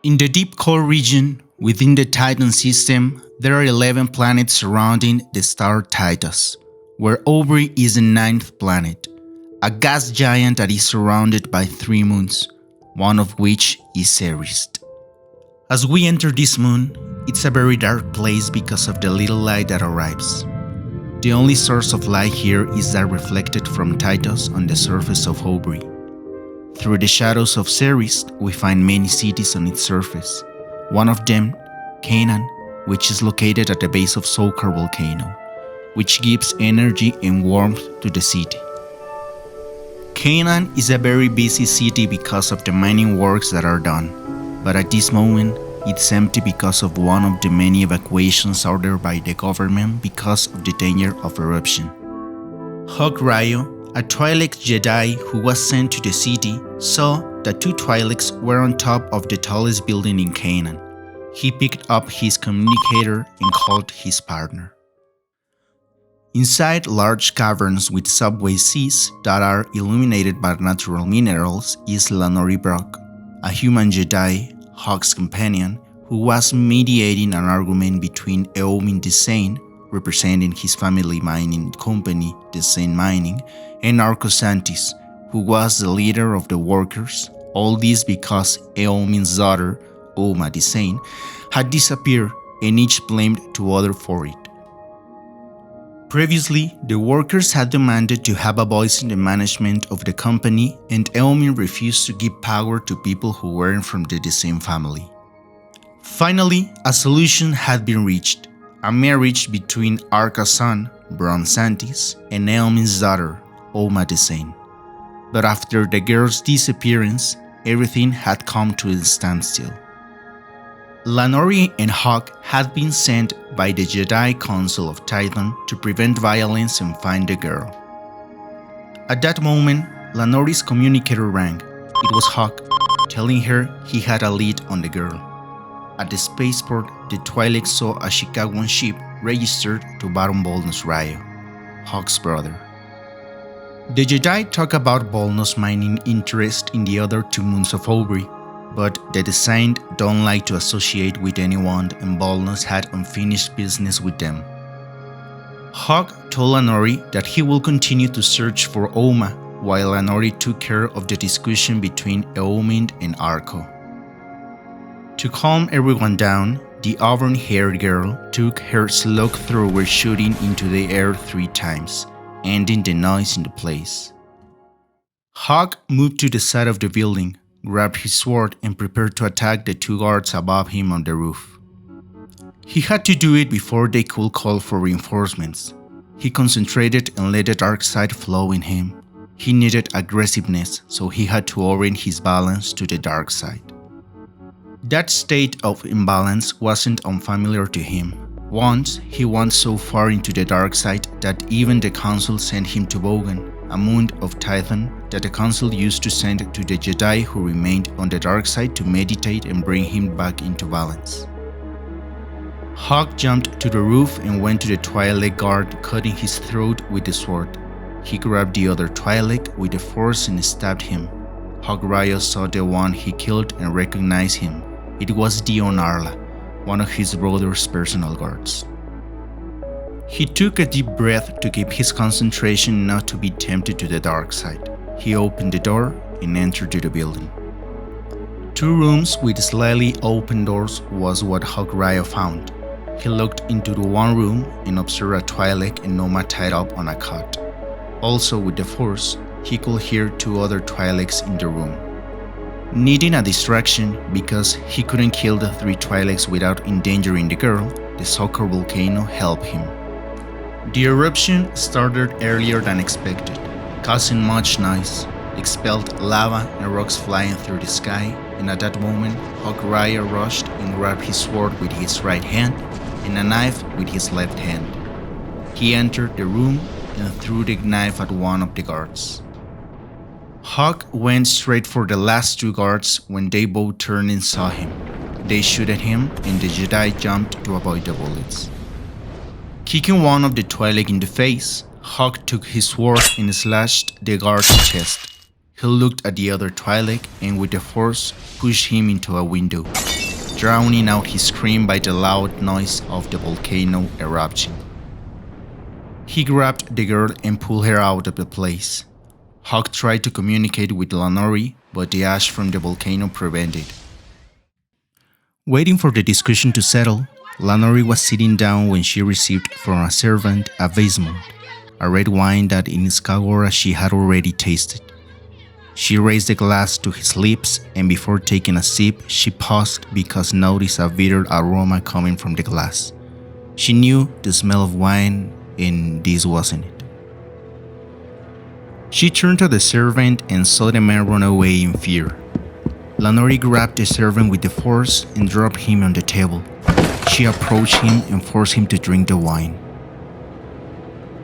In the deep core region within the Titan system, there are 11 planets surrounding the star Titus, where Aubrey is the 9th planet, a gas giant that is surrounded by 3 moons, one of which is Ceres. As we enter this moon, it's a very dark place because of the little light that arrives. The only source of light here is that reflected from Titus on the surface of Aubrey. Through the shadows of Ceres, we find many cities on its surface. One of them, Canaan, which is located at the base of Sokar volcano, which gives energy and warmth to the city. Canaan is a very busy city because of the mining works that are done, but at this moment, it's empty because of one of the many evacuations ordered by the government because of the danger of eruption. Hawk Ryo, a Twi'lek Jedi who was sent to the city, saw that 2 Twi'leks were on top of the tallest building in Canaan. He picked up his communicator and called his partner. Inside large caverns with subway seas that are illuminated by natural minerals is Lanori Brock, a human Jedi, Hawk's companion, who was mediating an argument between Eomin Desane, representing his family mining company, Desane Mining, and Arcosantis, who was the leader of the workers, all this because Eomin's daughter, Oma Desane, had disappeared and each blamed the other for it. Previously, the workers had demanded to have a voice in the management of the company, and Eomin refused to give power to people who weren't from the Desane family. Finally, a solution had been reached, a marriage between Arca's son, Bron Santis, and Eomin's daughter, Oma Desane. But after the girl's disappearance, everything had come to a standstill. Lanori and Hawk had been sent by the Jedi Council of Titan to prevent violence and find the girl. At that moment, Lanori's communicator rang. It was Hawk, telling her he had a lead on the girl. At the spaceport, the Twi'lek saw a Chicagoan ship registered to Baron Volnus Ryo, Hawk's brother. The Jedi talk about Volnus' mining interest in the other 2 moons of Aubrey, but the Desane don't like to associate with anyone and Volnus had unfinished business with them. Hawk told Lanori that he will continue to search for Oma, while Lanori took care of the discussion between Eomin and Arco. To calm everyone down, the auburn-haired girl took her slug thrower shooting into the air 3 times, ending the noise in the place. Hawk moved to the side of the building, grabbed his sword and prepared to attack the 2 guards above him on the roof. He had to do it before they could call for reinforcements. He concentrated and let the dark side flow in him. He needed aggressiveness, so he had to orient his balance to the dark side. That state of imbalance wasn't unfamiliar to him. Once, he went so far into the dark side that even the Council sent him to Bogan, a moon of Titan that the Council used to send to the Jedi who remained on the dark side to meditate and bring him back into balance. Hawk jumped to the roof and went to the Twi'lek guard, cutting his throat with the sword. He grabbed the other Twi'lek with the force and stabbed him. Hawk Ryo saw the one he killed and recognized him. It was Dion Arla, one of his brother's personal guards. He took a deep breath to keep his concentration not to be tempted to the dark side. He opened the door and entered to the building. 2 rooms with slightly open doors was what Hawk Ryo found. He looked into the one room and observed a Twi'lek and Noma tied up on a cot. Also with the force, he could hear 2 other Twi'leks in the room. Needing a distraction because he couldn't kill the 3 Twi'leks without endangering the girl, the Sokar volcano helped him. The eruption started earlier than expected, causing much noise, expelled lava and rocks flying through the sky, and at that moment, Hawk Ryo rushed and grabbed his sword with his right hand and a knife with his left hand. He entered the room and threw the knife at one of the guards. Hawk went straight for the last 2 guards when they both turned and saw him. They shot at him and the Jedi jumped to avoid the bullets. Kicking one of the Twi'lek in the face, Hawk took his sword and slashed the guard's chest. He looked at the other Twi'lek and with the force pushed him into a window, drowning out his scream by the loud noise of the volcano eruption. He grabbed the girl and pulled her out of the place. Hawk tried to communicate with Lanori, but the ash from the volcano prevented. Waiting for the discussion to settle, Lanori was sitting down when she received from a servant a Vismont, a red wine that in Skagora she had already tasted. She raised the glass to his lips, and before taking a sip, she paused because noticed a bitter aroma coming from the glass. She knew the smell of wine, and this wasn't it. She turned to the servant and saw the man run away in fear. Lanori grabbed the servant with the force and dropped him on the table. She approached him and forced him to drink the wine.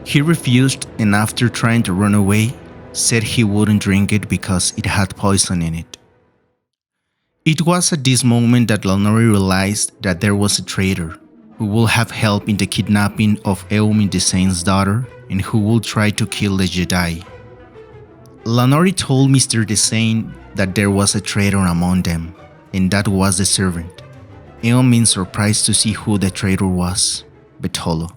He refused, and after trying to run away, said he wouldn't drink it because it had poison in it. It was at this moment that Lanori realized that there was a traitor who would have helped in the kidnapping of Eomin the Saint's daughter and who would try to kill the Jedi. Lanori told Mr. Desane that there was a traitor among them, and that was the servant. Eomin surprised to see who the traitor was, Betolo.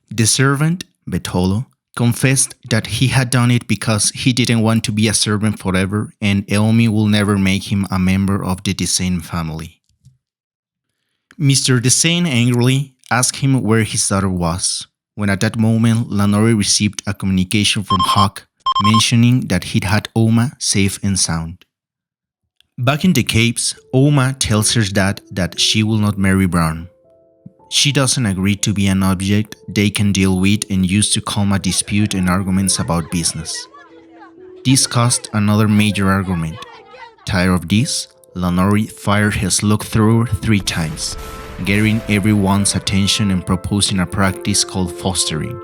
The servant, Betolo, confessed that he had done it because he didn't want to be a servant forever and Eomin will never make him a member of the Desane family. Mr. Desane angrily asked him where his daughter was, when at that moment Lanori received a communication from Hawk mentioning that he'd had Oma safe and sound. Back in the caves, Oma tells her dad that she will not marry Bronn. She doesn't agree to be an object they can deal with and use to calm a dispute and arguments about business. This caused another major argument. Tired of this, Lanori fired his look through her 3 times, getting everyone's attention and proposing a practice called fostering,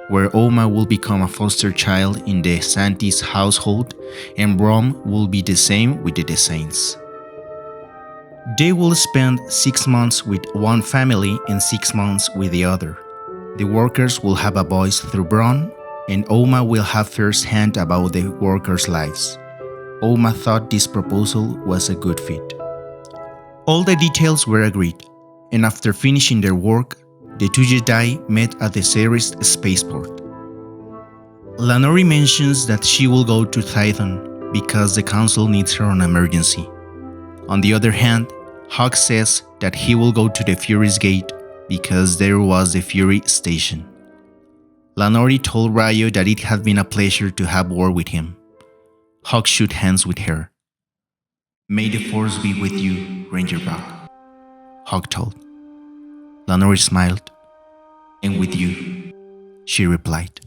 where Oma will become a foster child in the Santis household and Brom will be the same with the Desanes. They will spend 6 months with one family and 6 months with the other. The workers will have a voice through Bronn, and Oma will have first hand about the workers' lives. Oma thought this proposal was a good fit. All the details were agreed, and after finishing their work, the 2 Jedi met at the Ceres spaceport. Lanori mentions that she will go to Tython because the council needs her on emergency. On the other hand, Hawk says that he will go to the Fury's Gate because there was the Fury station. Lanori told Rayo that it had been a pleasure to have war with him. Hawk shook hands with her. "May the Force be with you, Ranger Rock," Hawk told. Lanori smiled. "And with you," she replied.